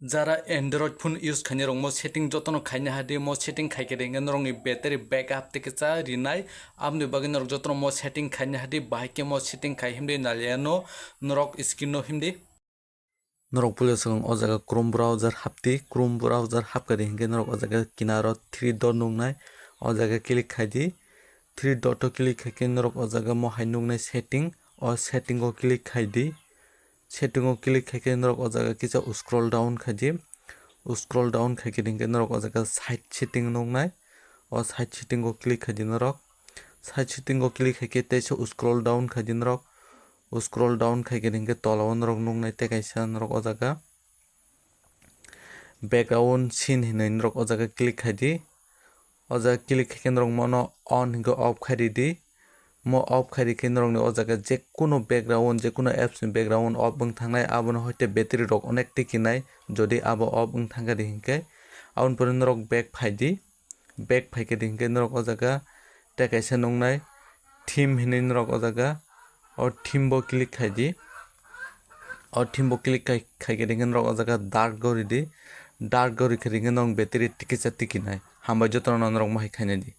যারা Android phone use খাইনি রং মো setting যতন খাইনি হাদি মো সেটিং খাইকে দেঙ্গেন রংনি ব্যাটারি ব্যাকআপ থেকে চা রিনাই আমনি বাগিন রক যতন মো সেটিং খাইনি হাদি বাহাইকে মো সেটিং খাই হিমদি নালিয়ানো নরক স্ক্रिनो हिमदी नरक पुलिसं o jaga chrome browser hapti chrome browser hapkadi hingke norok o jaga kinaro 3 dot nungnai o jaga click khaidi 3 dot o click khaike norok o jaga mo hai nungnai setting o setting o click khaidi setting o click khaike norok o jaga kisa scroll down khaidi scroll down khaike hingke norok o jaga side setting nungnai o side setting o click khaidi norok side setting o click khaike teisa scroll down khaidi norok scroll down khaike hingke tolao norok nungnai te kaisa norok o jaga background scene hinai norok o jaga click khaidi o jaga click khaike norok mono on hingke off khaidi di mo off khaidi ke norok ni o jaga je kuno background je kuno apps ni background off ong thangnai abono hoite battery rok onek tikinai jodi abo off ong thangkadi hingke aboni pore norok back phaidi back phaike hingke norok o jaga te kaisa nungnai theme hinai norok o jaga o theme bo click khaidi o theme bo click khaike hingke norok o jaga dark gori di dark gori khaike norok battery tikisa tikinai hambai jotono norok mohai khainai di।